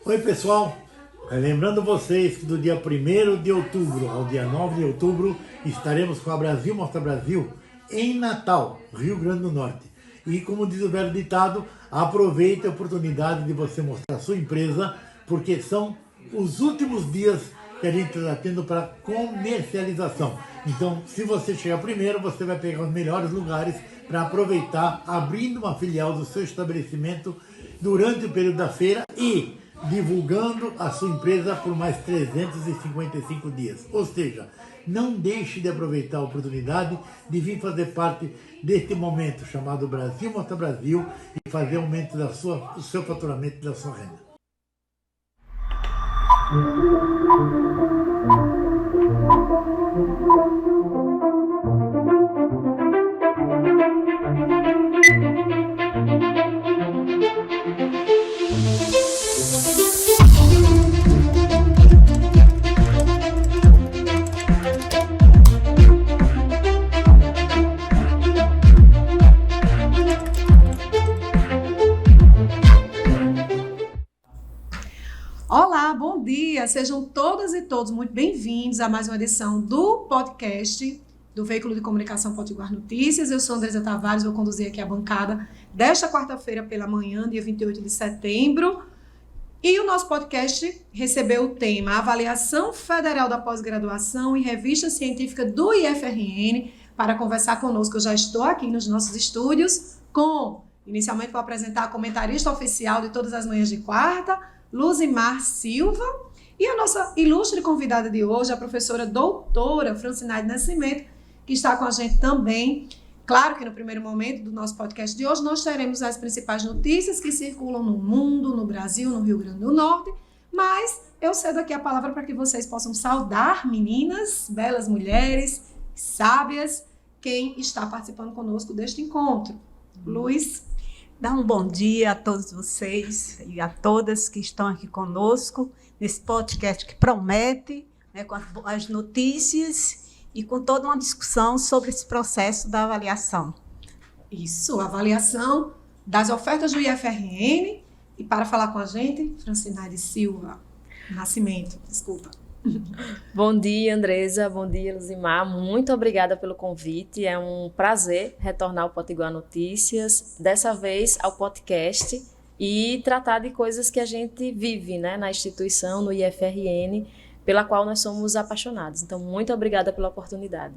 Oi pessoal, lembrando vocês que do dia 1º de outubro ao dia 9 de outubro estaremos com a Brasil Mostra Brasil em Natal, Rio Grande do Norte. E como diz o velho ditado, aproveite a oportunidade de você mostrar a sua empresa, porque são os últimos dias que a gente está tendo para comercialização. Então, se você chegar primeiro, você vai pegar os melhores lugares para aproveitar, abrindo uma filial do seu estabelecimento durante o período da feira e divulgando a sua empresa por mais 355 dias. Ou seja, não deixe de aproveitar a oportunidade de vir fazer parte deste momento chamado Brasil Mostra Brasil e fazer aumento do seu faturamento e da sua renda. Olá, bom dia! Sejam todas e todos muito bem-vindos a mais uma edição do podcast do Veículo de Comunicação Potiguar Notícias. Eu sou Andresa Tavares, vou conduzir aqui a bancada desta quarta-feira pela manhã, dia 28 de setembro. E o nosso podcast recebeu o tema Avaliação Federal da Pós-Graduação e Revista Científica do IFRN. Para conversar conosco, eu já estou aqui nos nossos estúdios inicialmente vou apresentar a comentarista oficial de todas as manhãs de quarta, Luzimar Silva, e a nossa ilustre convidada de hoje, a professora doutora Francinaide Nascimento, que está com a gente também. Claro que no primeiro momento do nosso podcast de hoje nós teremos as principais notícias que circulam no mundo, no Brasil, no Rio Grande do Norte, mas eu cedo aqui a palavra para que vocês possam saudar meninas, belas mulheres, sábias, quem está participando conosco deste encontro. Luz. Dá um bom dia a todos vocês e a todas que estão aqui conosco nesse podcast que promete, né, com as notícias e com toda uma discussão sobre esse processo da avaliação. Isso, avaliação das ofertas do IFRN. E para falar com a gente, Francinaide Silva Nascimento, desculpa. Bom dia, Andresa. Bom dia, Luzimar. Muito obrigada pelo convite. É um prazer retornar ao Potiguar Notícias, dessa vez ao podcast, e tratar de coisas que a gente vive, né, na instituição, no IFRN, pela qual nós somos apaixonados. Então, muito obrigada pela oportunidade.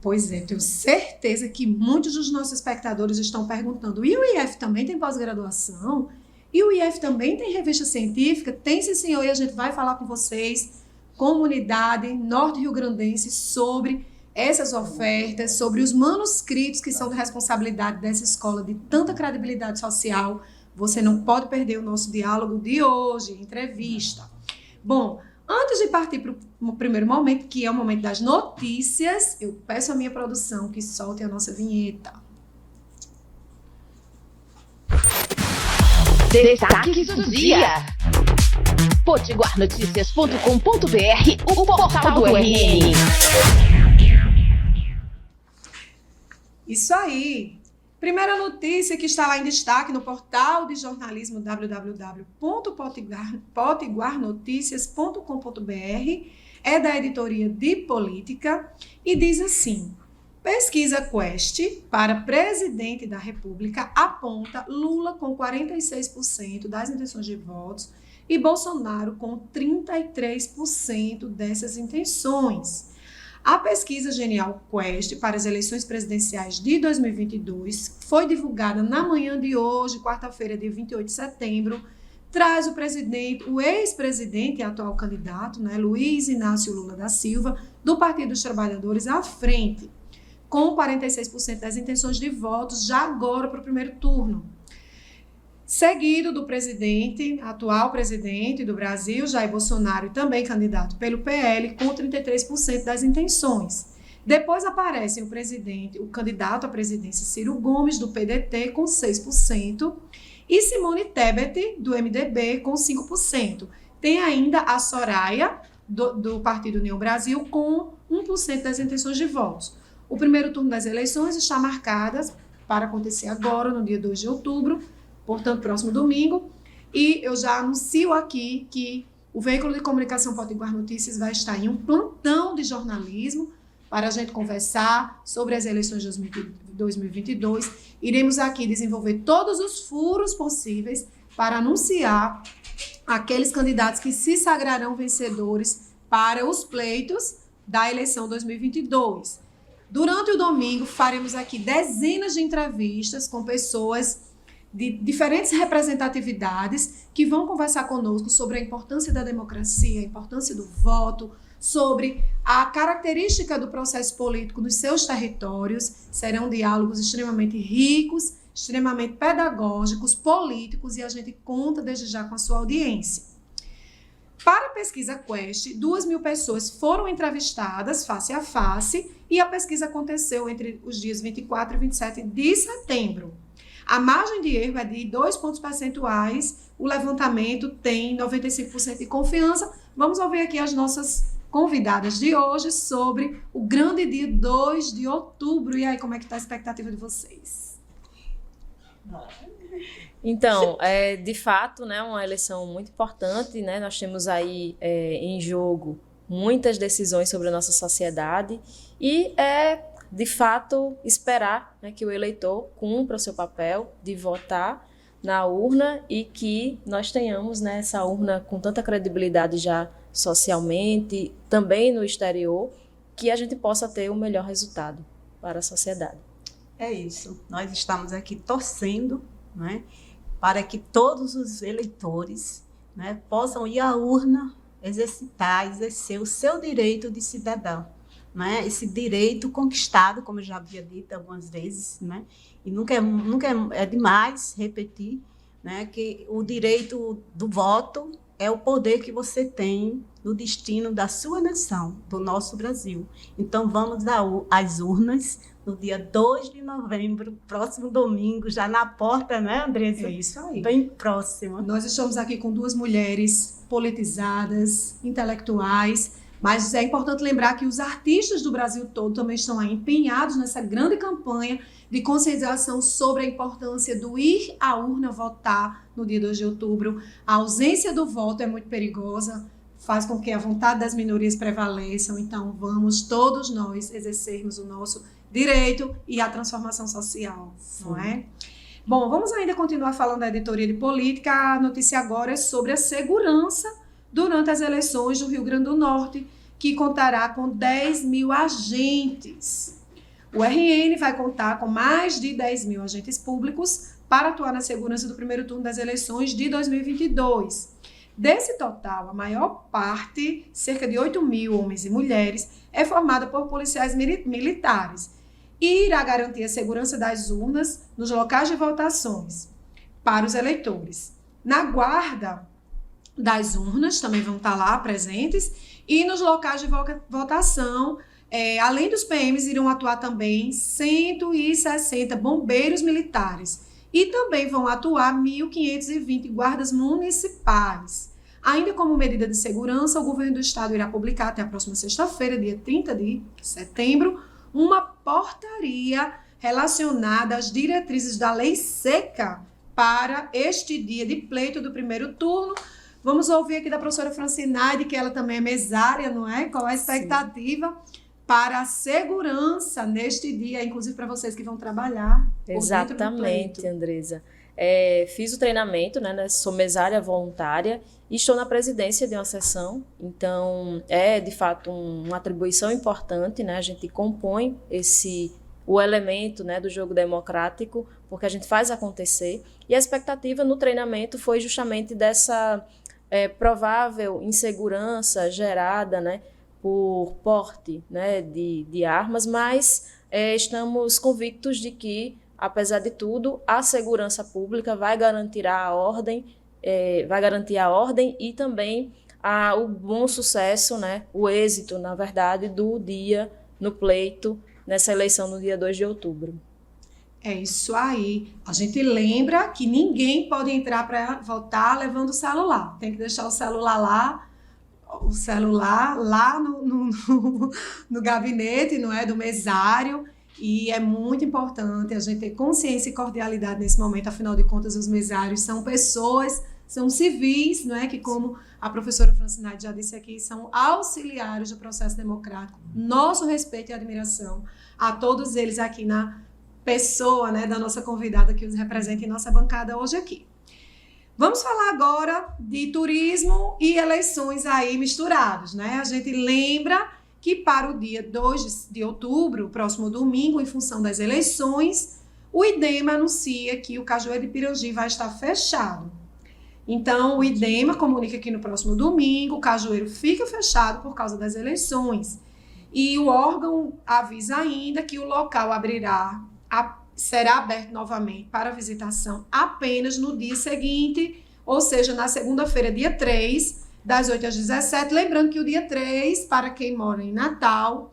Pois é, tenho certeza que muitos dos nossos espectadores estão perguntando: e o IF também tem pós-graduação? E o IF também tem revista científica? Tem, sim, senhor, e a gente vai falar com vocês, comunidade norte-riograndense, sobre essas ofertas, sobre os manuscritos que são de responsabilidade dessa escola de tanta credibilidade social. Você não pode perder o nosso diálogo de hoje, entrevista. Bom, antes de partir para o primeiro momento, que é o momento das notícias, eu peço à minha produção que solte a nossa vinheta. Destaques do dia. Potiguarnoticias.com.br, o portal do RN. Isso aí. Primeira notícia que está lá em destaque no portal de jornalismo www.potiguarnoticias.com.br é da editoria de política e diz assim: pesquisa Quest para presidente da República aponta Lula com 46% das intenções de votos e Bolsonaro com 33% dessas intenções. A pesquisa Genial Quest para as eleições presidenciais de 2022 foi divulgada na manhã de hoje, quarta-feira, dia 28 de setembro, traz o ex-presidente e atual candidato, né, Luiz Inácio Lula da Silva, do Partido dos Trabalhadores, à frente, com 46% das intenções de votos já agora para o primeiro turno. Seguido do atual presidente do Brasil, Jair Bolsonaro, e também candidato pelo PL, com 33% das intenções. Depois aparecem o candidato à presidência Ciro Gomes, do PDT, com 6%, e Simone Tebet, do MDB, com 5%. Tem ainda a Soraya, do Partido União Brasil, com 1% das intenções de votos. O primeiro turno das eleições está marcado para acontecer agora, no dia 2 de outubro, portanto, próximo domingo, E eu já anuncio aqui que o veículo de comunicação Potiguar Notícias vai estar em um plantão de jornalismo para a gente conversar sobre as eleições de 2022. Iremos aqui desenvolver todos os furos possíveis para anunciar aqueles candidatos que se sagrarão vencedores para os pleitos da eleição 2022. Durante o domingo, faremos aqui dezenas de entrevistas com pessoas de diferentes representatividades que vão conversar conosco sobre a importância da democracia, a importância do voto, sobre a característica do processo político nos seus territórios. Serão diálogos extremamente ricos, extremamente pedagógicos, políticos, e a gente conta desde já com a sua audiência. Para a pesquisa Quest, 2.000 pessoas foram entrevistadas face a face e a pesquisa aconteceu entre os dias 24 e 27 de setembro. A margem de erro é de 2 pontos percentuais, o levantamento tem 95% de confiança. Vamos ouvir aqui as nossas convidadas de hoje sobre o grande dia 2 de outubro. E aí, como é que está a expectativa de vocês? Então, de fato, né, uma eleição muito importante, né? Nós temos aí em jogo muitas decisões sobre a nossa sociedade e de fato, esperar, né, que o eleitor cumpra o seu papel de votar na urna e que nós tenhamos, né, essa urna com tanta credibilidade já socialmente, também no exterior, que a gente possa ter o melhor resultado para a sociedade. É isso. Nós estamos aqui torcendo, né, para que todos os eleitores, né, possam ir à urna exercer o seu direito de cidadão. Né? Esse direito conquistado, como eu já havia dito algumas vezes, né? E nunca é demais repetir, né, que o direito do voto é o poder que você tem no destino da sua nação, do nosso Brasil. Então, vamos às urnas no dia 2 de novembro, próximo domingo, já na porta, né, Andressa? É isso aí. Bem próximo. Nós estamos aqui com 2 mulheres politizadas, intelectuais, mas é importante lembrar que os artistas do Brasil todo também estão aí empenhados nessa grande campanha de conscientização sobre a importância do ir à urna votar no dia 2 de outubro. A ausência do voto é muito perigosa, faz com que a vontade das minorias prevaleçam. Então, vamos todos nós exercermos o nosso direito e a transformação social, não é? Bom, vamos ainda continuar falando da editoria de política. A notícia agora é sobre a segurança durante as eleições do Rio Grande do Norte, que contará com 10.000 agentes. O RN vai contar com mais de 10.000 agentes públicos para atuar na segurança do primeiro turno das eleições de 2022. Desse total, a maior parte, cerca de 8.000 homens e mulheres, é formada por policiais militares e irá garantir a segurança das urnas nos locais de votações para os eleitores. Na guarda das urnas também vão estar lá presentes, e nos locais de votação, além dos PMs, irão atuar também 160 bombeiros militares e também vão atuar 1.520 guardas municipais. Ainda como medida de segurança, o governo do estado irá publicar até a próxima sexta-feira, dia 30 de setembro, uma portaria relacionada às diretrizes da lei seca para este dia de pleito do primeiro turno. Vamos ouvir aqui da professora Francinaide, que ela também é mesária, não é? Qual a expectativa para a segurança neste dia, inclusive para vocês que vão trabalhar? Exatamente, Andresa. Fiz o treinamento, né? Sou mesária voluntária e estou na presidência de uma sessão, então é de fato uma atribuição importante, né? A gente compõe o elemento, né, do jogo democrático, porque a gente faz acontecer, e a expectativa no treinamento foi justamente dessa provável insegurança gerada, né, por porte, né, de armas, mas estamos convictos de que, apesar de tudo, a segurança pública vai garantir a ordem e também o bom sucesso, né, o êxito, na verdade, do dia no pleito, nessa eleição no dia 2 de outubro. É isso aí. A gente lembra que ninguém pode entrar para votar levando o celular. Tem que deixar o celular lá no gabinete, não é, do mesário. E é muito importante a gente ter consciência e cordialidade nesse momento. Afinal de contas, os mesários são pessoas são civis, não é? Que, como a professora Francinade já disse aqui, são auxiliares do processo democrático. Nosso respeito e admiração a todos eles aqui na pessoa, né, da nossa convidada que os representa em nossa bancada hoje aqui. Vamos falar agora de turismo e eleições aí misturados, né? A gente lembra que para o dia 2 de outubro, próximo domingo, em função das eleições, o IDEMA anuncia que o Cajueiro de Pirangi vai estar fechado. Então, o IDEMA comunica que no próximo domingo o Cajueiro fica fechado por causa das eleições. E o órgão avisa ainda que o local será aberto novamente para visitação apenas no dia seguinte, ou seja, na segunda-feira, dia 3, das 8 às 17. Lembrando que o dia 3, para quem mora em Natal,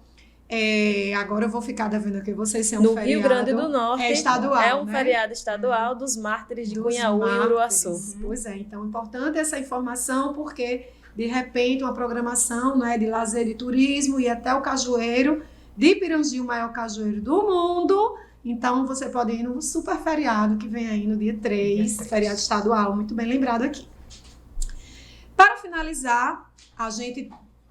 agora eu vou ficar devendo aqui, vocês são no feriado. Rio Grande do Norte, é estadual, é um né? feriado estadual dos mártires de Dos Cunhaú e Uruaçu. mártires. Pois é, então é importante essa informação, porque de repente uma programação, né, de lazer e turismo e até o Cajueiro de Pirangi, o maior cajueiro do mundo. Então você pode ir no super feriado que vem aí no dia 3, feriado estadual, muito bem lembrado aqui. Para finalizar,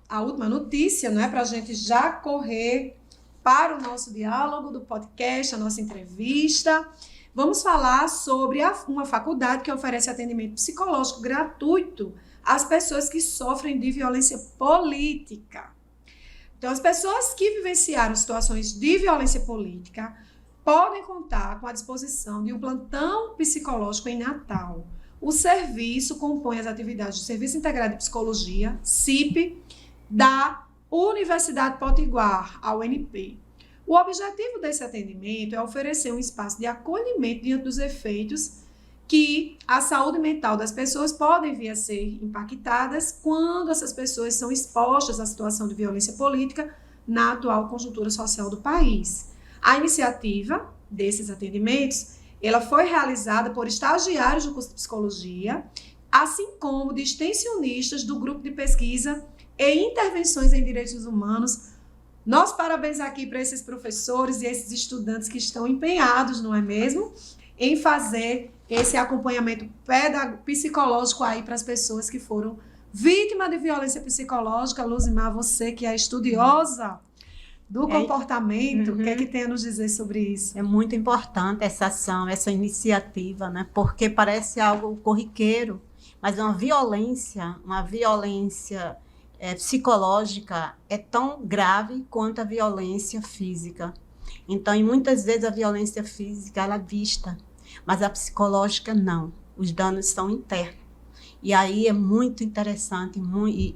a última notícia, né, para a gente já correr para o nosso diálogo do podcast, a nossa entrevista. Vamos falar sobre uma faculdade que oferece atendimento psicológico gratuito às pessoas que sofrem de violência política. Então, as pessoas que vivenciaram situações de violência política podem contar com a disposição de um plantão psicológico em Natal. O serviço compõe as atividades do Serviço Integrado de Psicologia, CIP, da Universidade Potiguar, a UNP. O objetivo desse atendimento é oferecer um espaço de acolhimento diante dos efeitos que a saúde mental das pessoas podem vir a ser impactadas quando essas pessoas são expostas à situação de violência política na atual conjuntura social do país. A iniciativa desses atendimentos, ela foi realizada por estagiários do curso de psicologia, assim como de extensionistas do grupo de pesquisa e intervenções em direitos humanos. Nós parabéns aqui para esses professores e esses estudantes que estão empenhados, não é mesmo, em fazer esse acompanhamento psicológico aí para as pessoas que foram vítimas de violência psicológica. Luzimar, você que é estudiosa do comportamento, o que é que tem a nos dizer sobre isso? É muito importante essa ação, essa iniciativa, né? Porque parece algo corriqueiro, mas uma violência psicológica é tão grave quanto a violência física. Então, e muitas vezes a violência física ela é vista, mas a psicológica não. Os danos são internos. E aí é muito interessante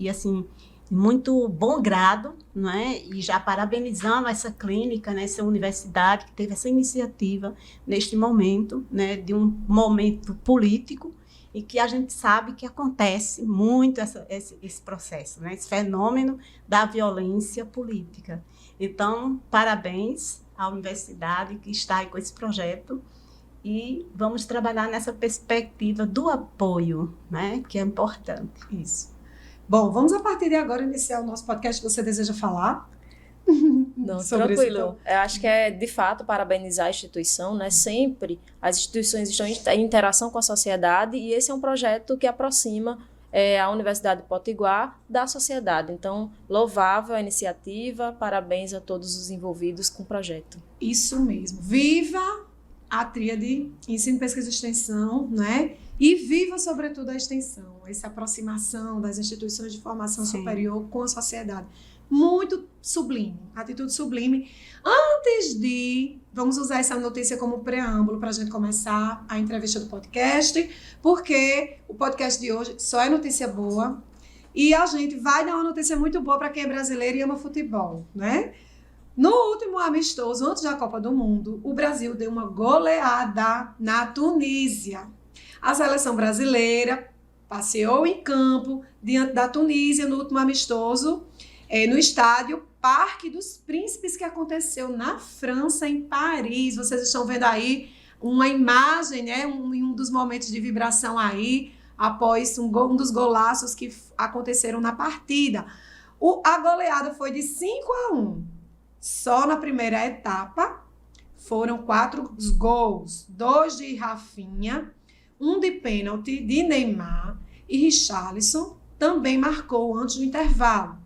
assim, muito bom grado, não é? E já parabenizando essa clínica, né, essa universidade que teve essa iniciativa neste momento, né, de um momento político, e que a gente sabe que acontece muito esse processo, né? Esse fenômeno da violência política. Então, parabéns à universidade que está aí com esse projeto e vamos trabalhar nessa perspectiva do apoio, né? Que é importante isso. Bom, vamos a partir de agora iniciar o nosso podcast. Você deseja falar? Não, sobre tranquilo. Isso, então? Eu acho que é, de fato, parabenizar a instituição, né? Sempre as instituições estão em interação com a sociedade e esse é um projeto que aproxima a Universidade de Potiguar da sociedade. Então, louvável a iniciativa, parabéns a todos os envolvidos com o projeto. Isso mesmo. Viva a tríade ensino, pesquisa e extensão, né? E viva, sobretudo, a extensão, essa aproximação das instituições de formação superior com a sociedade. Muito sublime, atitude sublime. Vamos usar essa notícia como preâmbulo para a gente começar a entrevista do podcast, porque o podcast de hoje só é notícia boa e a gente vai dar uma notícia muito boa para quem é brasileiro e ama futebol, né? No último amistoso, antes da Copa do Mundo, o Brasil deu uma goleada na Tunísia. A seleção brasileira passeou em campo diante da Tunísia no último amistoso, no estádio Parque dos Príncipes, que aconteceu na França, em Paris. Vocês estão vendo aí uma imagem, né, um dos momentos de vibração aí, após um dos golaços que aconteceram na partida. A goleada foi de 5-1. Só na primeira etapa foram 4 gols, 2 de Rafinha, um de pênalti de Neymar e Richarlison também marcou antes do intervalo.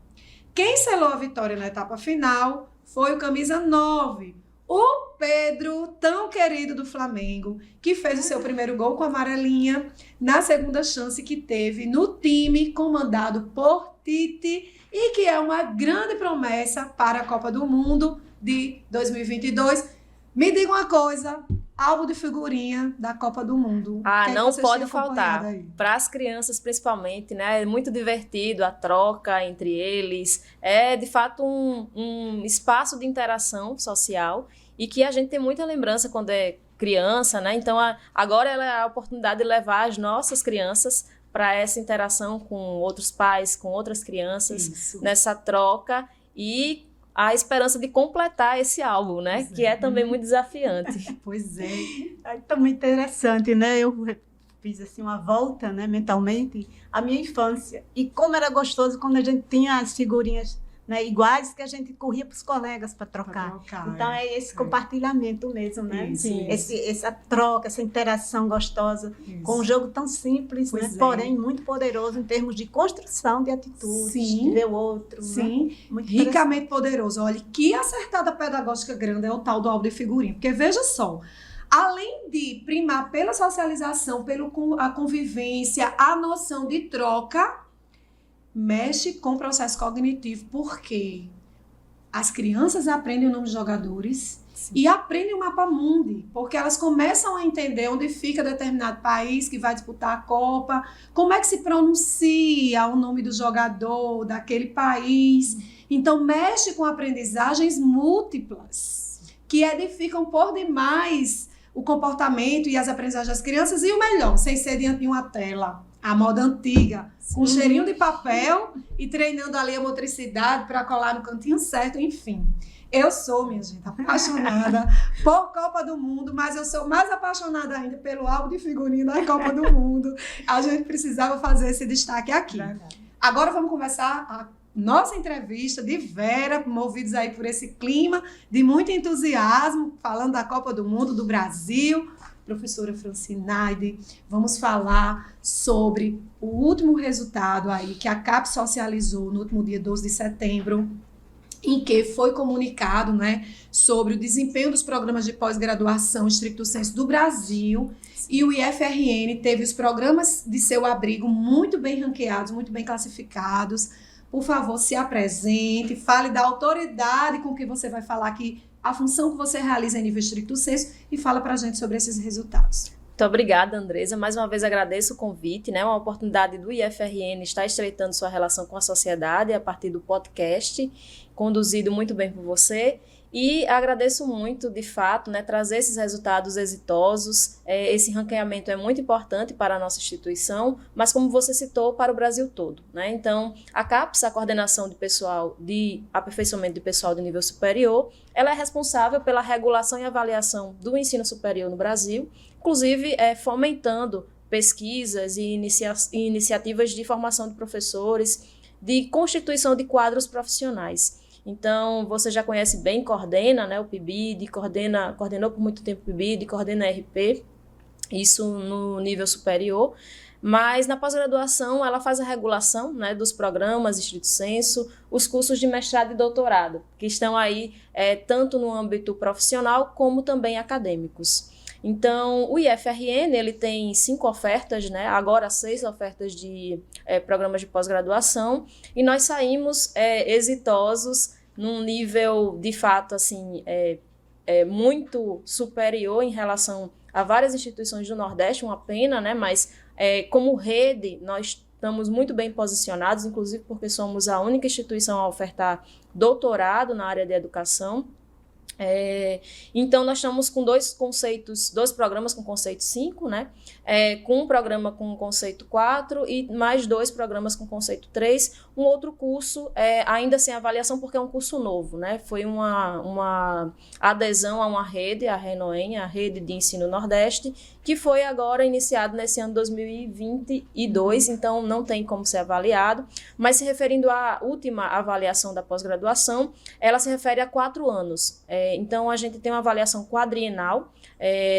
Quem selou a vitória na etapa final foi o camisa 9, o Pedro, tão querido do Flamengo, que fez o seu primeiro gol com a amarelinha na segunda chance que teve no time comandado por Tite e que é uma grande promessa para a Copa do Mundo de 2022. Me diga uma coisa, álbum de figurinha da Copa do Mundo. Não pode faltar. Para as crianças, principalmente, né? É muito divertido a troca entre eles. É, de fato, um espaço de interação social e que a gente tem muita lembrança quando é criança, né? Então, agora ela é a oportunidade de levar as nossas crianças para essa interação com outros pais, com outras crianças, nessa troca e a esperança de completar esse álbum, né? Que é também muito desafiante. Pois é. É também interessante, né? Eu fiz assim uma volta, né, mentalmente, à minha infância. E como era gostoso quando a gente tinha as figurinhas, né, iguais, que a gente corria para os colegas para trocar. Então é esse compartilhamento mesmo, né? Essa troca, essa interação gostosa com um jogo tão simples, né? Porém muito poderoso em termos de construção de atitudes, de ver o outro. Sim, né? Ricamente poderoso. Olha, que acertada pedagógica grande é o tal do álbum de figurinha. Porque veja só, além de primar pela socialização, a convivência, a noção de troca, mexe com o processo cognitivo, porque as crianças aprendem o nome de jogadores e aprendem o mapa mundi, porque elas começam a entender onde fica determinado país que vai disputar a Copa, como é que se pronuncia o nome do jogador daquele país. Então, mexe com aprendizagens múltiplas, que edificam por demais o comportamento e as aprendizagens das crianças, e o melhor, sem ser diante de uma tela, a moda antiga, com um cheirinho de papel e treinando ali a motricidade para colar no cantinho certo, enfim. Eu sou, minha gente, apaixonada por Copa do Mundo, mas eu sou mais apaixonada ainda pelo álbum de figurinha da Copa do Mundo. A gente precisava fazer esse destaque aqui. Agora vamos começar a nossa entrevista de Vera, movidos aí por esse clima de muito entusiasmo, falando da Copa do Mundo, do Brasil. Professora Francinaide, vamos falar sobre o último resultado aí que a CAPES socializou no último dia 12 de setembro, em que foi comunicado, né, sobre o desempenho dos programas de pós-graduação stricto sensu do Brasil. E o IFRN teve os programas de seu abrigo muito bem ranqueados, muito bem classificados. Por favor, se apresente, fale da autoridade com que você vai falar aqui, a função que você realiza em nível stricto sensu, e fala para a gente sobre esses resultados. Muito obrigada, Andresa. Mais uma vez agradeço o convite, né? Uma oportunidade do IFRN estar estreitando sua relação com a sociedade a partir do podcast, conduzido muito bem por você. E agradeço muito, de fato, né, trazer esses resultados exitosos. Esse ranqueamento é muito importante para a nossa instituição, mas como você citou, para o Brasil todo, né? Então, a CAPES, a Coordenação de Pessoal de Aperfeiçoamento de Pessoal de Nível Superior, ela é responsável pela regulação e avaliação do ensino superior no Brasil, inclusive fomentando pesquisas e iniciativas de formação de professores, de constituição de quadros profissionais. Então, você já conhece bem, coordena, né, o PIBID, coordenou por muito tempo o PIBID, coordena a RP, isso no nível superior, mas na pós-graduação ela faz a regulação, né, dos programas stricto sensu, os cursos de mestrado e doutorado, que estão aí tanto no âmbito profissional como também acadêmicos. Então, o IFRN, ele tem 5 ofertas, né? Agora 6 ofertas de programas de pós-graduação, e nós saímos exitosos num nível, de fato, assim, muito superior em relação a várias instituições do Nordeste, uma pena, né? Mas como rede, nós estamos muito bem posicionados, inclusive porque somos a única instituição a ofertar doutorado na área de educação. Então, nós estamos com dois programas com conceito 5, né? Com um programa com conceito 4 e mais 2 programas com conceito 3. Um outro curso, ainda sem avaliação, porque é um curso novo, né? Foi uma adesão a uma rede, a RENOEM, a Rede de Ensino Nordeste, que foi agora iniciado nesse ano 2022, então não tem como ser avaliado. Mas se referindo à última avaliação da pós-graduação, ela se refere a 4 anos. Então, a gente tem uma avaliação quadrienal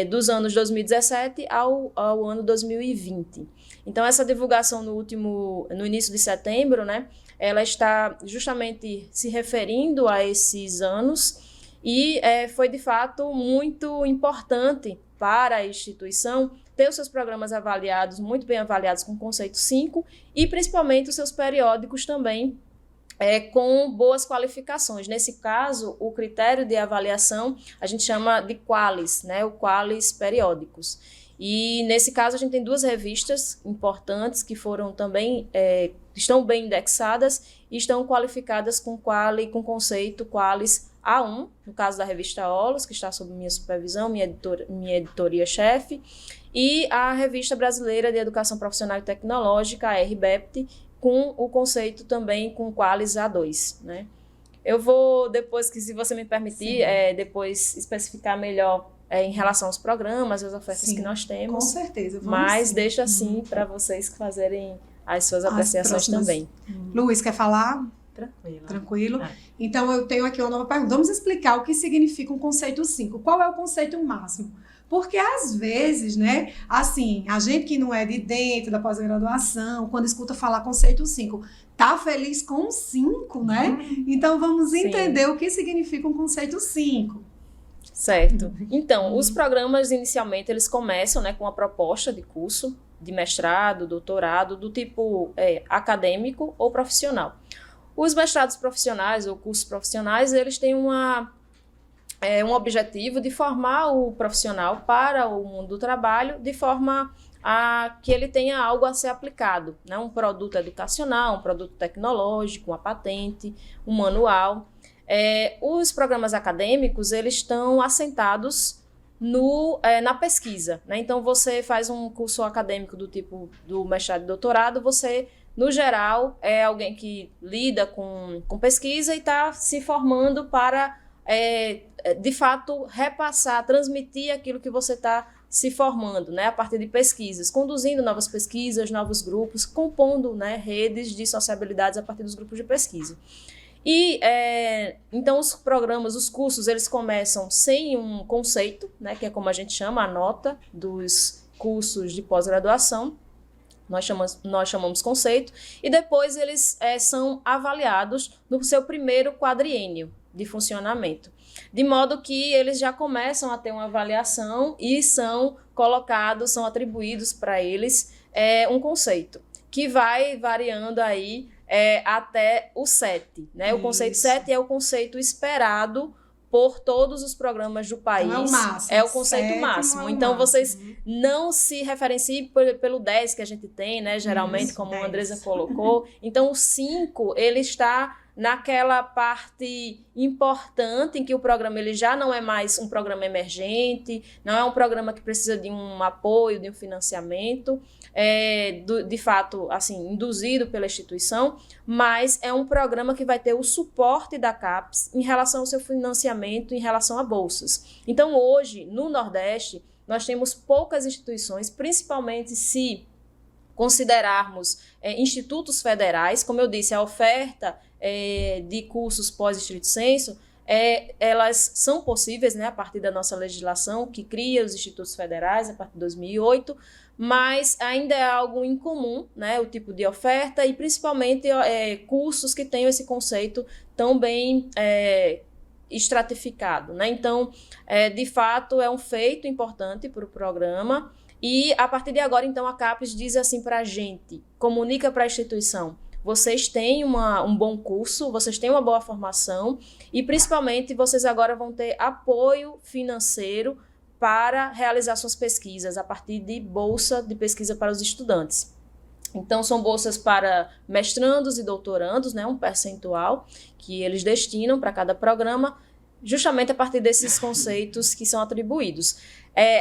dos anos 2017 ao ao ano 2020. Então, essa divulgação no início de setembro, né, ela está justamente se referindo a esses anos e foi, de fato, muito importante para a instituição ter os seus programas avaliados, muito bem avaliados com o conceito 5 e, principalmente, os seus periódicos também com boas qualificações. Nesse caso, o critério de avaliação a gente chama de qualis, né, o qualis periódicos. E, nesse caso, a gente tem 2 revistas importantes que foram também, estão bem indexadas e estão qualificadas com conceito qualis A1, no caso da revista Olos, que está sob minha supervisão, minha editoria-chefe, e a Revista Brasileira de Educação Profissional e Tecnológica, a RBEPT, com o conceito também com qualis A2, né? Eu vou depois, que se você me permitir, depois especificar melhor em relação aos programas, as ofertas que nós temos. Com certeza. Mas deixo assim para vocês fazerem as suas apreciações também. Luiz, quer falar? Tranquilo. Então, eu tenho aqui uma nova pergunta. Vamos explicar o que significa um conceito 5. Qual é o conceito máximo? Porque, às vezes, né, assim, a gente que não é de dentro da pós-graduação, quando escuta falar conceito 5, tá feliz com 5, né? Então, vamos entender o que significa um conceito 5. Certo. Então, os programas, inicialmente, eles começam, né, com uma proposta de curso, de mestrado, doutorado, do tipo acadêmico ou profissional. Os mestrados profissionais ou cursos profissionais, eles têm um objetivo de formar o profissional para o mundo do trabalho de forma a que ele tenha algo a ser aplicado, né? Um produto educacional, um produto tecnológico, uma patente, um manual. Os programas acadêmicos, eles estão assentados na pesquisa, né? Então, você faz um curso acadêmico do tipo do mestrado e doutorado, você, no geral, é alguém que lida com pesquisa e está se formando para, de fato, repassar, transmitir aquilo que você está se formando, né? A partir de pesquisas, conduzindo novas pesquisas, novos grupos, compondo, né, redes de sociabilidades a partir dos grupos de pesquisa. E, então, os programas, os cursos, eles começam sem um conceito, né, que é como a gente chama, a nota dos cursos de pós-graduação, nós chamamos conceito, e depois eles são avaliados no seu primeiro quadriênio de funcionamento, de modo que eles já começam a ter uma avaliação e são atribuídos para eles um conceito, que vai variando aí até o 7, né? Isso. O conceito 7 é o conceito esperado por todos os programas do país. Não é o máximo. É o conceito máximo. Então, vocês não se referenciem pelo 10 que a gente tem, né? Geralmente, isso, como 10. A Andresa colocou. Então, o 5, ele está naquela parte importante em que o programa ele já não é mais um programa emergente, não é um programa que precisa de um apoio, de um financiamento, de fato, assim, induzido pela instituição, mas é um programa que vai ter o suporte da CAPES em relação ao seu financiamento, em relação a bolsas. Então, hoje, no Nordeste, nós temos poucas instituições, principalmente se considerarmos institutos federais. Como eu disse, a oferta de cursos pós-estrito sensu, elas são possíveis, né, a partir da nossa legislação, que cria os institutos federais a partir de 2008, mas ainda é algo incomum, né, o tipo de oferta, e principalmente cursos que tenham esse conceito tão bem estratificado, né? Então, de fato, é um feito importante para o programa. E, a partir de agora, então, a CAPES diz assim para a gente, comunica para a instituição, vocês têm um bom curso, vocês têm uma boa formação e, principalmente, vocês agora vão ter apoio financeiro para realizar suas pesquisas a partir de bolsa de pesquisa para os estudantes. Então, são bolsas para mestrandos e doutorandos, né, um percentual que eles destinam para cada programa, justamente a partir desses conceitos que são atribuídos.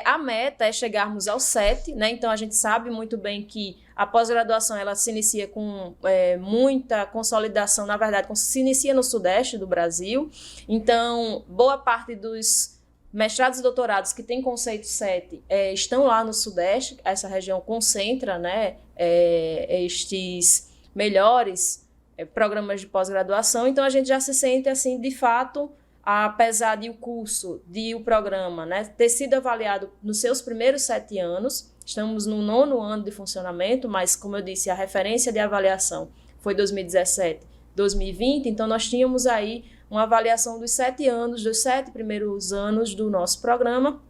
A meta é chegarmos ao 7, né? Então a gente sabe muito bem que a pós-graduação ela se inicia com muita consolidação, na verdade, se inicia no Sudeste do Brasil, então boa parte dos mestrados e doutorados que têm conceito 7 estão lá no Sudeste, essa região concentra, né, estes melhores programas de pós-graduação, então a gente já se sente assim, de fato, apesar de o curso, de o programa, né, ter sido avaliado nos seus primeiros 7 anos, estamos no 9º ano de funcionamento, mas, como eu disse, a referência de avaliação foi 2017, 2020, então nós tínhamos aí uma avaliação dos 7 anos, dos 7 primeiros anos do nosso programa,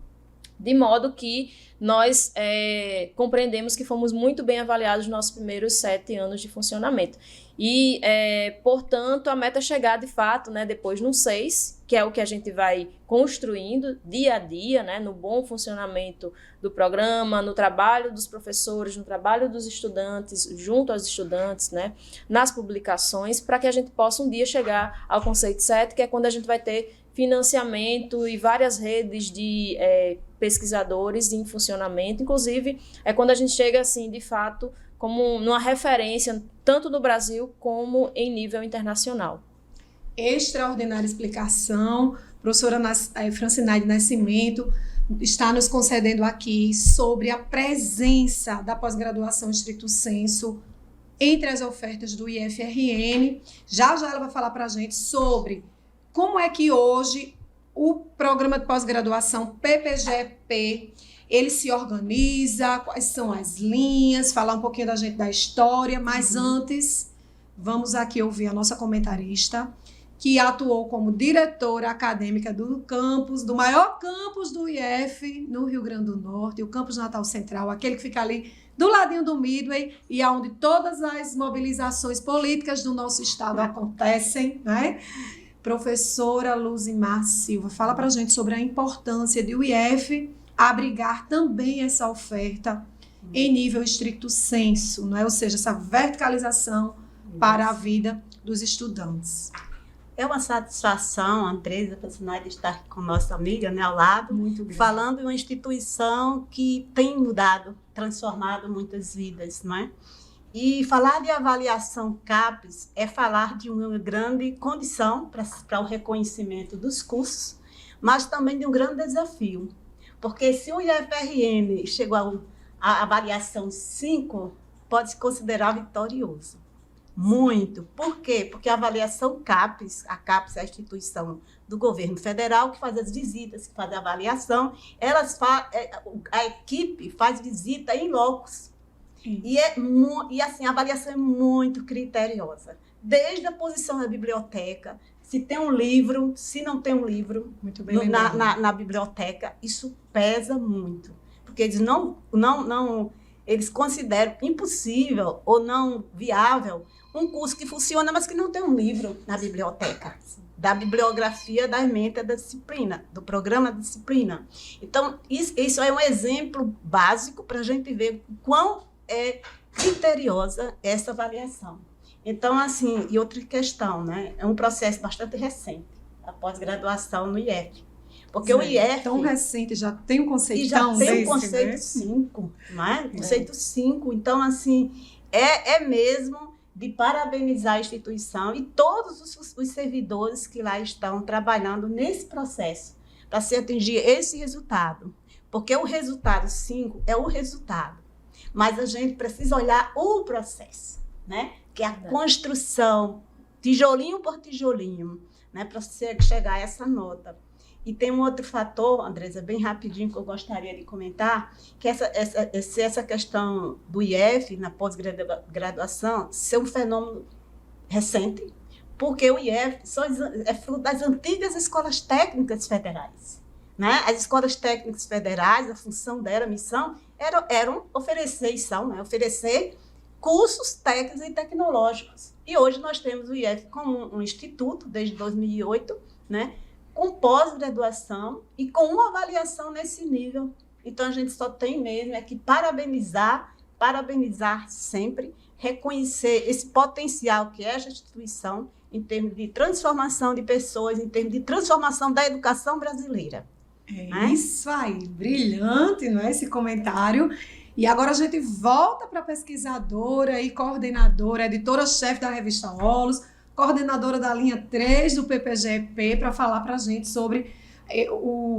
de modo que nós compreendemos que fomos muito bem avaliados nos nossos primeiros 7 anos de funcionamento. E, portanto, a meta é chegar, de fato, né, depois no 6, que é o que a gente vai construindo dia a dia, né, no bom funcionamento do programa, no trabalho dos professores, no trabalho dos estudantes, junto aos estudantes, né, nas publicações, para que a gente possa um dia chegar ao conceito 7, que é quando a gente vai ter financiamento e várias redes de pesquisadores em funcionamento. Inclusive, é quando a gente chega, assim, de fato, como numa referência, tanto no Brasil como em nível internacional. Extraordinária explicação. Professora Francineide Nascimento está nos concedendo aqui sobre a presença da pós-graduação estricto sensu entre as ofertas do IFRN. Já ela vai falar para a gente sobre como é que hoje o programa de pós-graduação PPGP, ele se organiza, quais são as linhas, falar um pouquinho da gente da história, mas antes, vamos aqui ouvir a nossa comentarista, que atuou como diretora acadêmica do campus, do maior campus do IF, no Rio Grande do Norte, o campus Natal Central, aquele que fica ali do ladinho do Midway, e onde todas as mobilizações políticas do nosso estado acontecem, né? Professora Luzimar Silva, fala para a gente sobre a importância de o IF abrigar também essa oferta em nível estricto sensu, não é? Ou seja, essa verticalização para a vida dos estudantes. É uma satisfação, Andresa Francineide, estar aqui com nossa amiga, né, ao lado, falando de uma instituição que tem mudado, transformado muitas vidas, não é? E falar de avaliação CAPES é falar de uma grande condição para o reconhecimento dos cursos, mas também de um grande desafio. Porque se o IFRN chegou à avaliação 5, pode se considerar vitorioso. Muito. Por quê? Porque a avaliação CAPES, a CAPES é a instituição do governo federal que faz as visitas, que faz a avaliação, a equipe faz visita em locos. E assim, a avaliação é muito criteriosa. Desde a posição da biblioteca, se tem um livro, se não tem um livro na biblioteca, isso pesa muito. Porque eles eles consideram impossível ou não viável um curso que funciona, mas que não tem um livro na biblioteca, da bibliografia da ementa da disciplina, do programa da disciplina. Então, isso é um exemplo básico para a gente ver o quão é criteriosa essa avaliação. Então, assim, e outra questão, né? É um processo bastante recente, a pós-graduação no IF. Porque o IF... Tão recente, já tem um conceito tão desse, já tem o conceito 5, não é? Conceito 5. Então, assim, é mesmo de parabenizar a instituição e todos os servidores que lá estão trabalhando nesse processo para se atingir esse resultado. Porque o resultado 5 é o resultado. Mas a gente precisa olhar o processo, né? Que é a construção, tijolinho por tijolinho, né? Para chegar a essa nota. E tem um outro fator, Andresa, bem rapidinho, que eu gostaria de comentar, que essa questão do IF na pós-graduação ser um fenômeno recente, porque o IF é fruto das antigas escolas técnicas federais. Né? As escolas técnicas federais, a função dela, a missão, eram oferecer cursos técnicos e tecnológicos. E hoje nós temos o IF como um instituto, desde 2008, né? Com pós-graduação e com uma avaliação nesse nível. Então, a gente só tem mesmo que parabenizar sempre, reconhecer esse potencial que é essa instituição em termos de transformação de pessoas, em termos de transformação da educação brasileira. Isso aí, brilhante, não é, esse comentário. E agora a gente volta para a pesquisadora e coordenadora, editora-chefe da revista Olos, coordenadora da linha 3 do PPGP, para falar para a gente sobre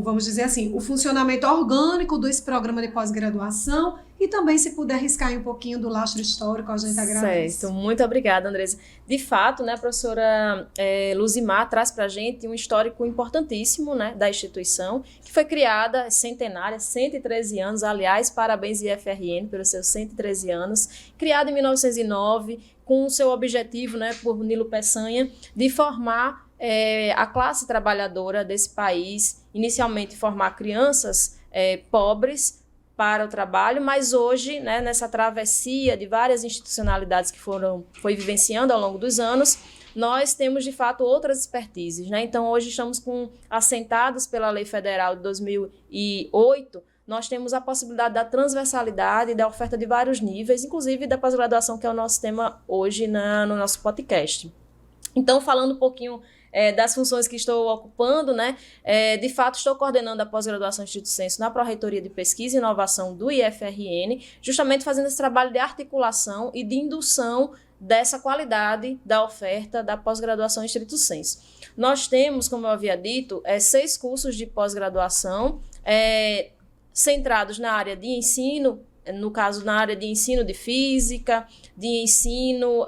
vamos dizer assim, o funcionamento orgânico desse programa de pós-graduação e também, se puder arriscar aí um pouquinho do lastro histórico, a gente agradece. Certo, muito obrigada, Andresa. De fato, né, a professora Luzimar traz para a gente um histórico importantíssimo, né, da instituição, que foi criada, centenária, 113 anos, aliás, parabéns IFRN pelos seus 113 anos, criada em 1909, com o seu objetivo, né, por Nilo Peçanha, de formar a classe trabalhadora desse país, inicialmente formar crianças pobres para o trabalho, mas hoje, né, nessa travessia de várias institucionalidades que foi vivenciando ao longo dos anos, nós temos, de fato, outras expertises, né? Então, hoje estamos assentados pela Lei Federal de 2008, nós temos a possibilidade da transversalidade e da oferta de vários níveis, inclusive da pós-graduação, que é o nosso tema hoje no nosso podcast. Então, falando um pouquinho das funções que estou ocupando, né? De fato, estou coordenando a pós-graduação Instituto Senso na Pró-Reitoria de Pesquisa e Inovação do IFRN, justamente fazendo esse trabalho de articulação e de indução dessa qualidade da oferta da pós-graduação Instituto Senso. Nós temos, como eu havia dito, 6 cursos de pós-graduação centrados na área de ensino, no caso, na área de ensino de física, de ensino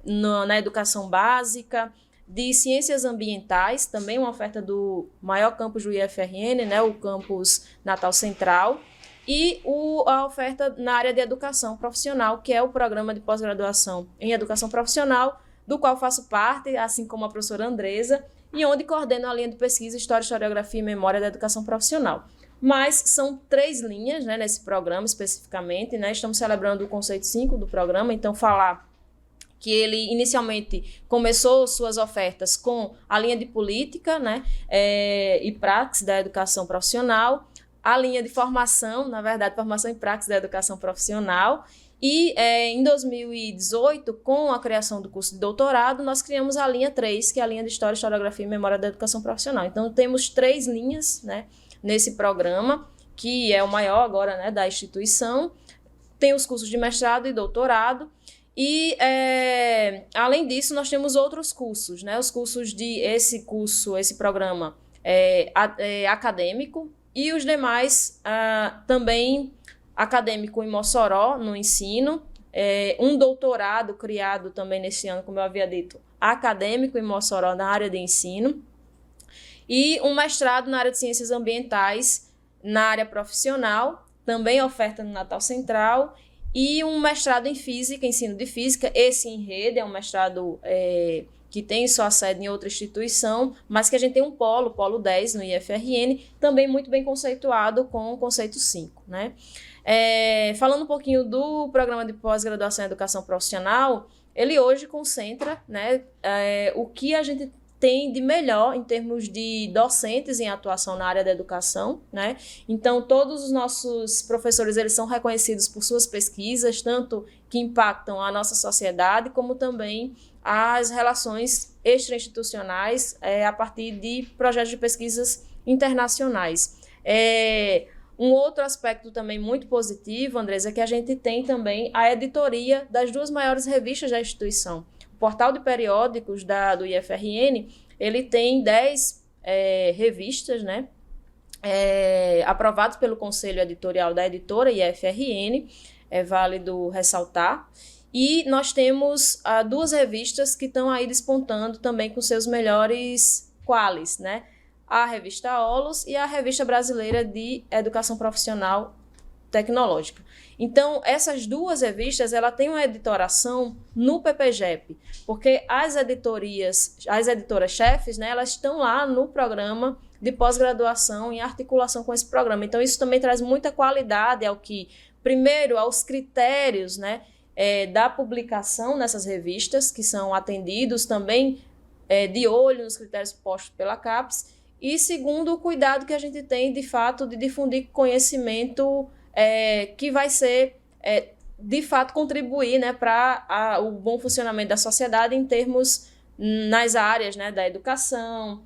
na educação básica, de ciências ambientais, também uma oferta do maior campus do IFRN, né, o campus Natal Central, e a oferta na área de educação profissional, que é o programa de pós-graduação em educação profissional, do qual faço parte, assim como a professora Andresa, e onde coordeno a linha de pesquisa História, Historiografia e Memória da Educação Profissional. Mas são 3 linhas, né, nesse programa especificamente, né, estamos celebrando o conceito 5 do programa, então falar que ele inicialmente começou suas ofertas com a linha de política, né, e praxis da educação profissional, a linha de formação, na verdade, formação e praxis da educação profissional, e em 2018, com a criação do curso de doutorado, nós criamos a linha 3, que é a linha de História, Historiografia e Memória da Educação Profissional. Então, temos 3 linhas, né, nesse programa, que é o maior agora, né, da instituição. Tem os cursos de mestrado e doutorado, e, além disso, nós temos outros cursos, né? Os cursos esse programa acadêmico, e os demais também acadêmico em Mossoró, no ensino, um doutorado criado também nesse ano, como eu havia dito, acadêmico em Mossoró na área de ensino, e um mestrado na área de ciências ambientais na área profissional, também oferta no Natal Central, e um mestrado em física, ensino de física, esse em rede, é um mestrado que tem sua sede em outra instituição, mas que a gente tem um polo 10 no IFRN, também muito bem conceituado com o conceito 5, né? Falando um pouquinho do programa de pós-graduação em educação profissional, ele hoje concentra, né, o que a gente tem de melhor em termos de docentes em atuação na área da educação, né? Então, todos os nossos professores, eles são reconhecidos por suas pesquisas, tanto que impactam a nossa sociedade, como também as relações extra-institucionais a partir de projetos de pesquisas internacionais. Um outro aspecto também muito positivo, Andresa, é que a gente tem também a editoria das 2 maiores revistas da instituição. O portal de periódicos do IFRN, ele tem 10 revistas, né, aprovados pelo Conselho Editorial da editora IFRN, é válido ressaltar, e nós temos 2 revistas que estão aí despontando também com seus melhores qualis, né, a revista Olos e a Revista Brasileira de Educação Profissional Tecnológica. Então, essas 2 revistas, ela tem uma editoração no PPGEP, porque as editoras-chefes, né, elas estão lá no programa de pós-graduação em articulação com esse programa. Então, isso também traz muita qualidade aos critérios, né, da publicação nessas revistas, que são atendidos também de olho nos critérios postos pela CAPES, e segundo, o cuidado que a gente tem, de fato, de difundir conhecimento que vai ser, de fato, contribuir, né, para o bom funcionamento da sociedade em termos nas áreas, né, da educação.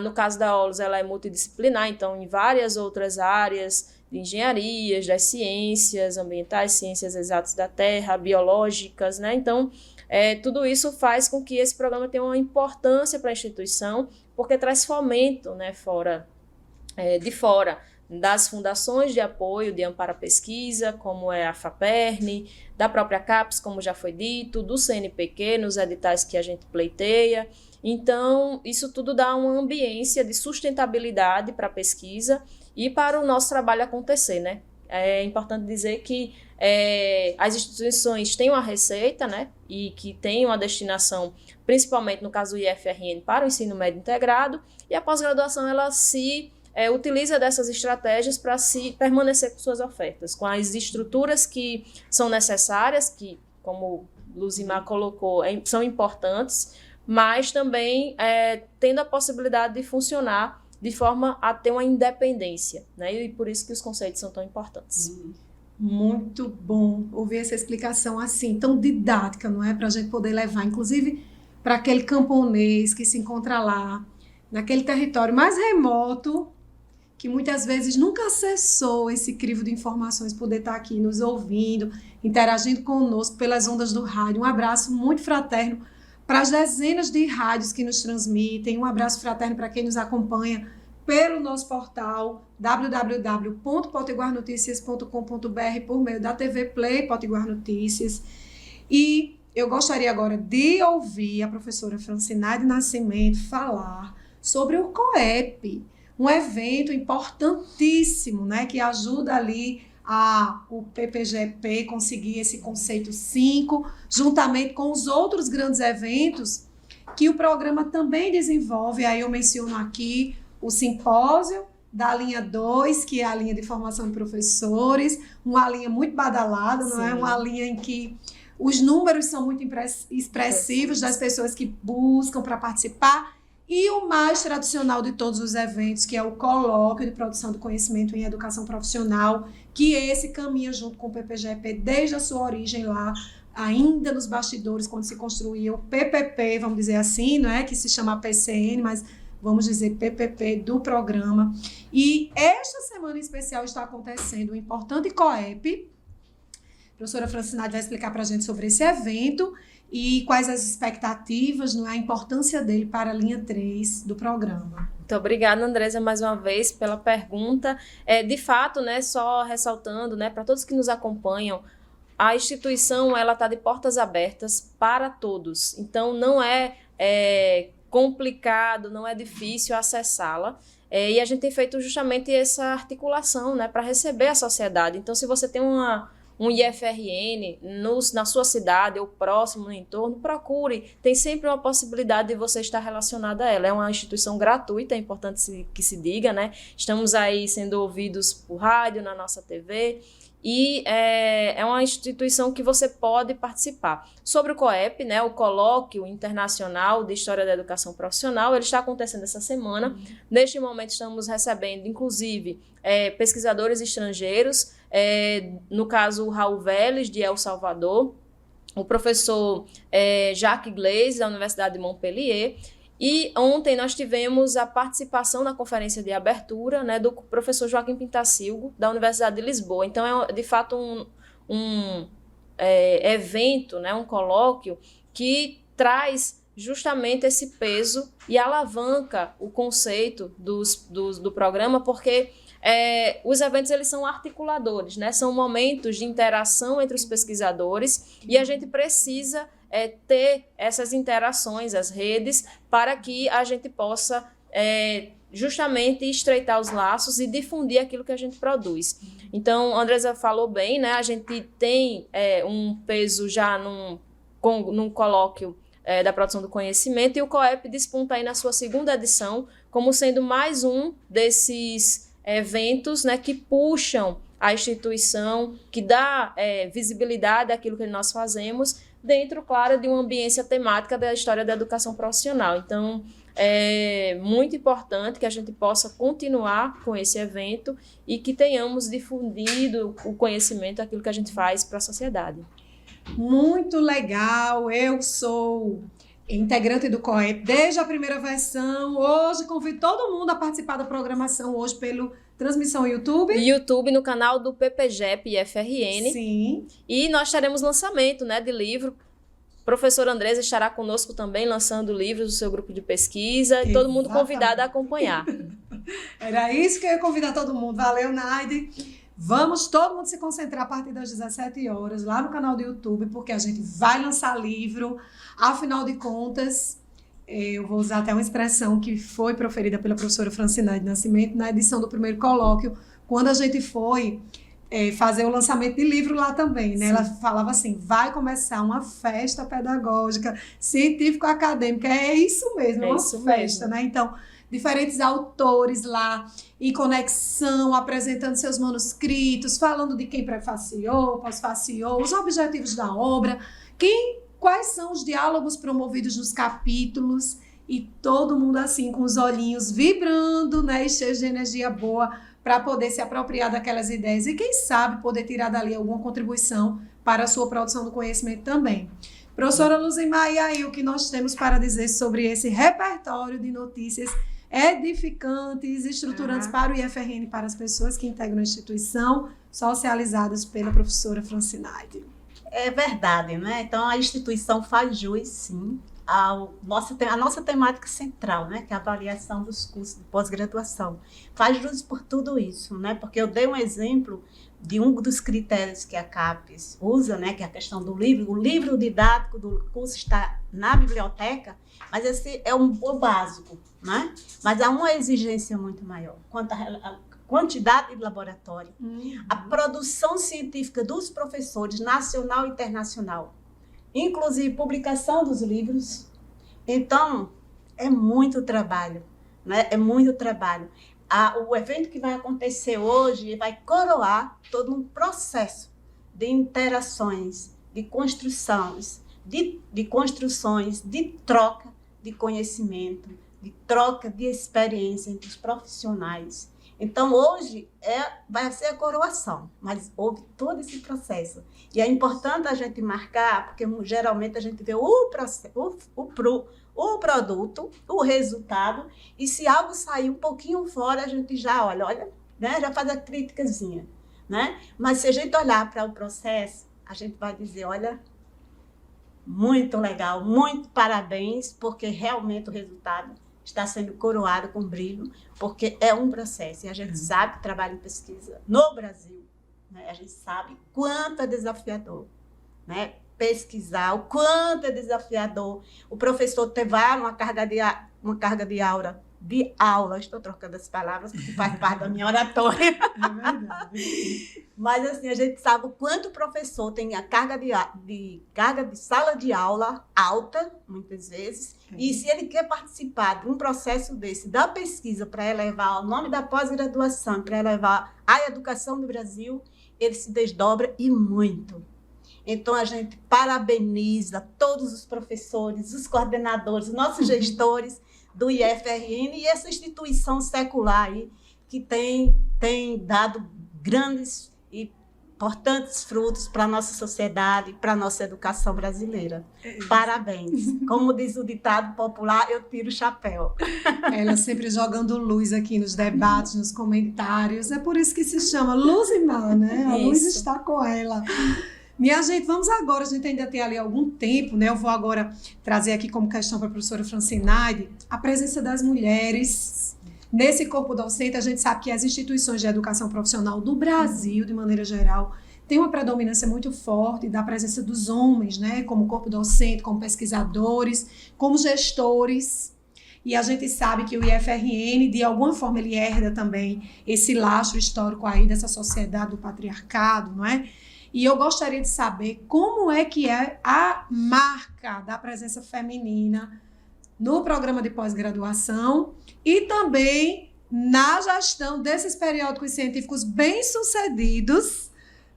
No caso da OLOS, ela é multidisciplinar, então em várias outras áreas de engenharias, das ciências ambientais, ciências exatas da terra, biológicas, né? Então, tudo isso faz com que esse programa tenha uma importância para a instituição, porque traz fomento, né, de fora das fundações de apoio de amparo à pesquisa, como é a FAPERN, da própria CAPES, como já foi dito, do CNPq, nos editais que a gente pleiteia. Então, isso tudo dá uma ambiência de sustentabilidade para a pesquisa e para o nosso trabalho acontecer, né? É importante dizer que as instituições têm uma receita, né, e que tem uma destinação, principalmente no caso do IFRN, para o ensino médio integrado, e a pós-graduação ela se utiliza dessas estratégias para se permanecer com suas ofertas, com as estruturas que são necessárias, que, como Luzimar colocou, são importantes, mas também tendo a possibilidade de funcionar de forma a ter uma independência, né? E por isso que os conceitos são tão importantes. Muito bom ouvir essa explicação assim, tão didática, não é? Para a gente poder levar, inclusive, para aquele camponês que se encontra lá, naquele território mais remoto, que muitas vezes nunca acessou esse crivo de informações, poder estar aqui nos ouvindo, interagindo conosco pelas ondas do rádio. Um abraço muito fraterno para as dezenas de rádios que nos transmitem, um abraço fraterno para quem nos acompanha pelo nosso portal www.potiguarnoticias.com.br por meio da TV Play Potiguar Notícias. E eu gostaria agora de ouvir a professora Francinaide Nascimento falar sobre o COEP, um evento importantíssimo, né, que ajuda ali o PPGP conseguir esse conceito 5, juntamente com os outros grandes eventos que o programa também desenvolve. Aí eu menciono aqui o simpósio da linha 2, que é a linha de formação de professores, uma linha muito badalada, não é? Uma linha em que os números são muito expressivos das pessoas que buscam para participar. E o mais tradicional de todos os eventos, que é o Colóquio de Produção do Conhecimento em Educação Profissional, que esse caminha junto com o PPGP desde a sua origem lá, ainda nos bastidores, quando se construía o PPP, vamos dizer assim, não é? Que se chama PCN, mas vamos dizer PPP do programa. E esta semana em especial está acontecendo um importante COEP. A professora Francinaide vai explicar para a gente sobre esse evento e quais as expectativas, não é, a importância dele para a linha 3 do programa. Muito obrigada, Andresa, mais uma vez pela pergunta. De fato, né, só ressaltando, né, para todos que nos acompanham, a instituição ela está de portas abertas para todos. Então, não é complicado, não é difícil acessá-la. E a gente tem feito justamente essa articulação, né, para receber a sociedade. Então, se você tem um IFRN na sua cidade ou próximo no entorno, procure. Tem sempre uma possibilidade de você estar relacionado a ela. É uma instituição gratuita, é importante que se diga, né? Estamos aí sendo ouvidos por rádio, na nossa TV, e é uma instituição que você pode participar. Sobre o COEP, né, o Colóquio Internacional de História da Educação Profissional, ele está acontecendo essa semana. Neste momento estamos recebendo, inclusive, pesquisadores estrangeiros, no caso o Raul Vélez, de El Salvador, o professor Jacques Glaise, da Universidade de Montpellier. E ontem nós tivemos a participação na conferência de abertura, né, do professor Joaquim Pintacilgo, da Universidade de Lisboa. Então, é de fato um evento, né, um colóquio que traz justamente esse peso e alavanca o conceito do programa, porque os eventos eles são articuladores, né? São momentos de interação entre os pesquisadores e a gente precisa ter essas interações, as redes, para que a gente possa justamente estreitar os laços e difundir aquilo que a gente produz. Então, a Andresa falou bem, né? A gente tem um peso já num colóquio da produção do conhecimento, e o COEP desponta aí na sua segunda edição como sendo mais um desses eventos, né, que puxam a instituição, que dá visibilidade àquilo que nós fazemos, dentro, claro, de uma ambiência temática da história da educação profissional. Então, é muito importante que a gente possa continuar com esse evento e que tenhamos difundido o conhecimento, aquilo que a gente faz para a sociedade. Muito legal, eu sou integrante do COEP desde a primeira versão. Hoje convido todo mundo a participar da programação hoje pelo transmissão YouTube. YouTube no canal do PPGEP IFRN. Sim. E nós teremos lançamento, né, de livro Professora Andresa estará conosco também, lançando livros do seu grupo de pesquisa, e todo mundo convidado a acompanhar. Era isso que eu ia convidar todo mundo. Valeu, Naide. Vamos todo mundo se concentrar a partir das 17 horas lá no canal do YouTube, porque a gente vai lançar livro. Afinal de contas, eu vou usar até uma expressão que foi proferida pela professora Francinaide Nascimento na edição do primeiro colóquio, quando a gente foi fazer o lançamento de livro lá também, né? Ela falava assim, vai começar uma festa pedagógica, científico-acadêmica, é isso mesmo, é uma festa, né? Então, diferentes autores lá, em conexão, apresentando seus manuscritos, falando de quem prefaciou, pós-faciou, os objetivos da obra, quais são os diálogos promovidos nos capítulos, e todo mundo assim, com os olhinhos vibrando, né? E cheio de energia boa, para poder se apropriar daquelas ideias e, quem sabe, poder tirar dali alguma contribuição para a sua produção do conhecimento também. Professora Luzimar, e aí o que nós temos para dizer sobre esse repertório de notícias edificantes, estruturantes para o IFRN e para as pessoas que integram a instituição, socializadas pela professora Francinaide? É verdade, né? Então, a instituição faz jus, sim, a nossa temática central, né, que é a avaliação dos cursos de pós-graduação. Faz jus por tudo isso, né, porque eu dei um exemplo de um dos critérios que a CAPES usa, né, que é a questão do livro. O livro didático do curso está na biblioteca, mas esse é o básico, né? Mas há uma exigência muito maior quanto à quantidade de laboratório, a produção científica dos professores, nacional e internacional, inclusive publicação dos livros. Então, é muito trabalho, né? É muito trabalho. O evento que vai acontecer hoje vai coroar todo um processo de interações, de construções, de troca de conhecimento, de troca de experiência entre os profissionais. Então, hoje vai ser a coroação, mas houve todo esse processo. E é importante a gente marcar, porque geralmente a gente vê o produto, o resultado, e se algo sair um pouquinho fora, a gente já olha, né, já faz a criticazinha, né? Mas se a gente olhar para o processo, a gente vai dizer, olha, muito legal, muito parabéns, porque realmente o resultado está sendo coroado com brilho, porque é um processo, e a gente sabe que trabalho em pesquisa no Brasil, né? A gente sabe quanto é desafiador, né? Pesquisar, o quanto é desafiador. O professor ter uma carga de aula, estou trocando as palavras, porque faz parte da minha oratória. É verdade. Mas assim, a gente sabe o quanto o professor tem a carga de sala de aula alta, muitas vezes, e se ele quer participar de um processo desse, da pesquisa, para elevar o nome da pós-graduação, para elevar a educação do Brasil, ele se desdobra e muito. Então, a gente parabeniza todos os professores, os coordenadores, os nossos gestores do IFRN e essa instituição secular aí, que tem dado grandes e importantes frutos para a nossa sociedade, para a nossa educação brasileira. Parabéns. Como diz o ditado popular, eu tiro o chapéu. Ela sempre jogando luz aqui nos debates, nos comentários. É por isso que se chama Luzimar, né? A luz está com ela. Minha gente, vamos agora, a gente ainda tem ali algum tempo, né? Eu vou agora trazer aqui como questão para a professora Francinaide a presença das mulheres nesse corpo docente. A gente sabe que as instituições de educação profissional do Brasil, de maneira geral, tem uma predominância muito forte da presença dos homens, né? Como corpo docente, como pesquisadores, como gestores. E a gente sabe que o IFRN, de alguma forma, ele herda também esse lastro histórico aí dessa sociedade do patriarcado, não é? E eu gostaria de saber como é que é a marca da presença feminina no programa de pós-graduação e também na gestão desses periódicos científicos bem-sucedidos.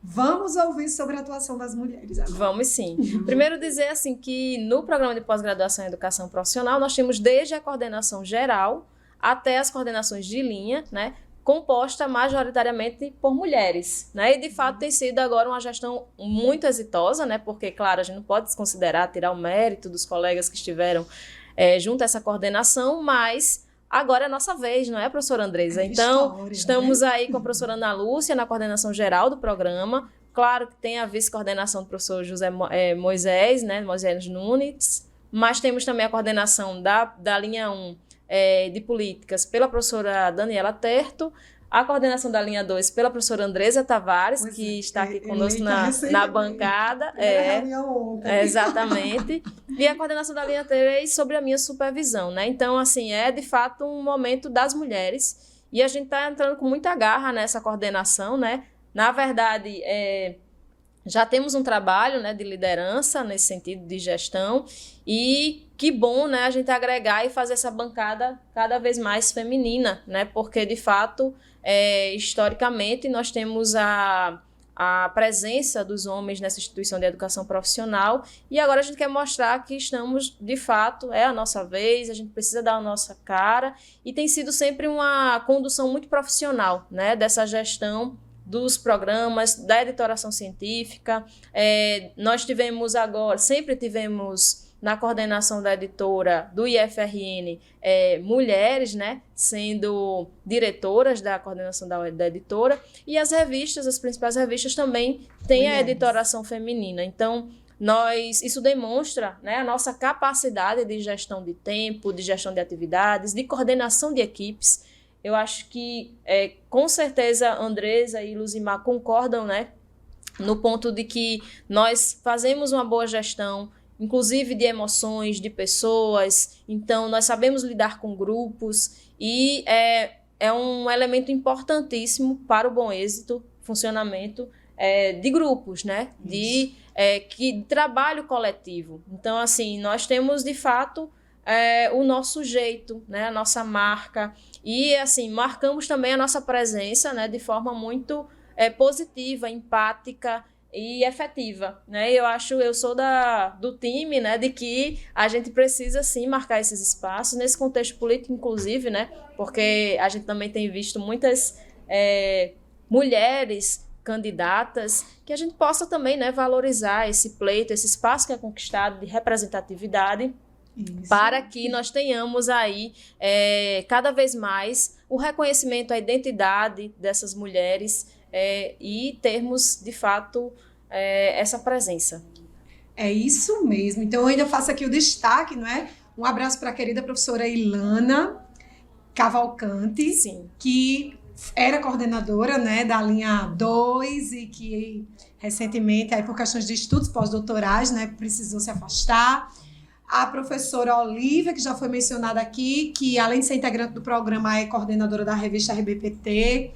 Vamos ouvir sobre a atuação das mulheres agora. Vamos sim. Primeiro dizer assim que no programa de pós-graduação em educação profissional nós temos desde a coordenação geral até as coordenações de linha, né? Composta majoritariamente por mulheres, né? E de fato tem sido agora uma gestão muito exitosa, né? Porque, claro, a gente não pode desconsiderar, tirar o mérito dos colegas que estiveram junto a essa coordenação, mas agora é a nossa vez, não é, professora Andresa? Então, estamos aí com a professora Ana Lúcia na coordenação geral do programa, Claro que tem a vice-coordenação do professor José Moisés, né, Moisés Nunes, mas temos também a coordenação da linha 1 de políticas pela professora Daniela Terto, a coordenação da linha 2 pela professora Andresa Tavares, que está aqui conosco na bancada. Exatamente. E a coordenação da linha 3 sobre a minha supervisão, né? Então, assim, é de fato um momento das mulheres e a gente está entrando com muita garra nessa coordenação, né? Na verdade, já temos um trabalho, né, de liderança nesse sentido de gestão e que bom, né, a gente agregar e fazer essa bancada cada vez mais feminina, né, porque de fato, historicamente, nós temos a presença dos homens nessa instituição de educação profissional e agora a gente quer mostrar que estamos, de fato, é a nossa vez, a gente precisa dar a nossa cara e tem sido sempre uma condução muito profissional, né, dessa gestão dos programas, da editoração científica. Nós tivemos agora, sempre tivemos na coordenação da editora do IFRN mulheres, né, sendo diretoras da coordenação da editora, e as revistas, as principais revistas também têm a editoração feminina. Então, isso demonstra, né, a nossa capacidade de gestão de tempo, de gestão de atividades, de coordenação de equipes. Eu acho que, com certeza, Andresa e Luzimar concordam, né, no ponto de que nós fazemos uma boa gestão, inclusive de emoções, de pessoas, então nós sabemos lidar com grupos e é um elemento importantíssimo para o bom êxito, funcionamento de grupos, né, de trabalho coletivo. Então, assim, nós temos, de fato, o nosso jeito, né, a nossa marca. E, assim, marcamos também a nossa presença, né, de forma muito positiva, empática e efetiva, né? Eu sou do time, né, de que a gente precisa, sim, marcar esses espaços, nesse contexto político, inclusive, né, porque a gente também tem visto muitas mulheres candidatas, que a gente possa também, né, valorizar esse pleito, esse espaço que é conquistado de representatividade. Isso. Para que nós tenhamos aí cada vez mais o reconhecimento, a identidade dessas mulheres e termos, de fato, essa presença. É isso mesmo. Então, eu ainda faço aqui o destaque, não é? Um abraço para a querida professora Ilana Cavalcante, sim, que era coordenadora, né, da linha 2 e que recentemente, aí, por questões de estudos pós-doutorais, né, precisou se afastar. A professora Olívia, que já foi mencionada aqui, que além de ser integrante do programa, é coordenadora da revista RBPT.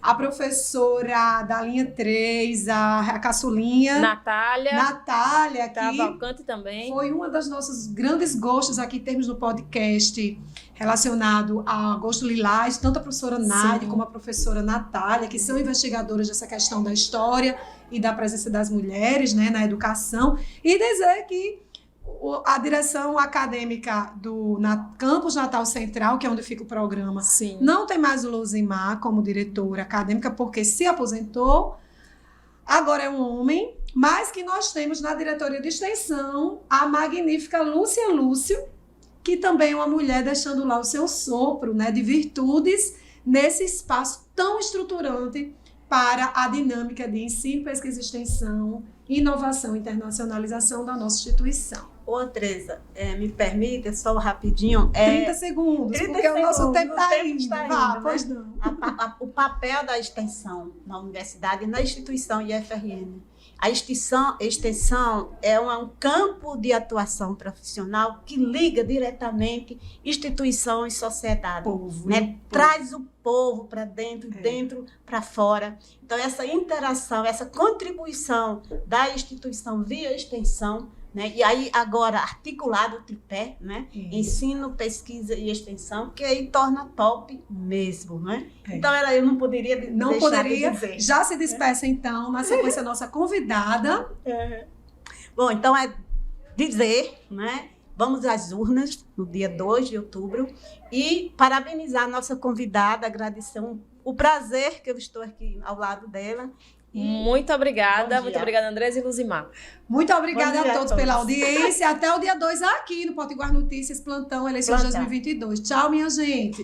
A professora da linha 3, a caçulinha. Natália, que Cavalcante também. Foi uma das nossas grandes gostos aqui, termos no podcast relacionado a Gosto Lilás, tanto a professora Nádia como a professora Natália, que são investigadoras dessa questão da história e da presença das mulheres, né, na educação. E dizer que a direção acadêmica do Campus Natal Central, que é onde fica o programa, sim, não tem mais o Luzimar como diretora acadêmica, porque se aposentou, agora é um homem, mas que nós temos na diretoria de extensão a magnífica Lúcia Lúcio, que também é uma mulher deixando lá o seu sopro, né, de virtudes nesse espaço tão estruturante para a dinâmica de ensino, pesquisa e extensão, inovação e internacionalização da nossa instituição. Ô, Andresa, me permita só rapidinho. 30 segundos, porque o nosso tempo está indo. Pois não. O papel da extensão na universidade e na instituição IFRN. A extensão é um campo de atuação profissional que liga diretamente instituição e sociedade. Povo, né? Povo. Traz o povo para dentro, dentro para fora. Então, essa interação, essa contribuição da instituição via extensão, né? E aí, agora, articulado o tripé, né? Ensino, pesquisa e extensão, que aí torna top mesmo, né? Então, eu não poderia de dizer. Já se despeça, então, na sequência, nossa convidada. Bom, então, dizer, né? Vamos às urnas no dia 2 de outubro e parabenizar a nossa convidada, agradecer o prazer que eu estou aqui ao lado dela. Muito obrigada, Andresa e Luzimar. Muito obrigada a todos pela audiência. Até o dia 2 aqui no Potiguar Notícias, Plantão Eleições 2022. Tchau, minha gente.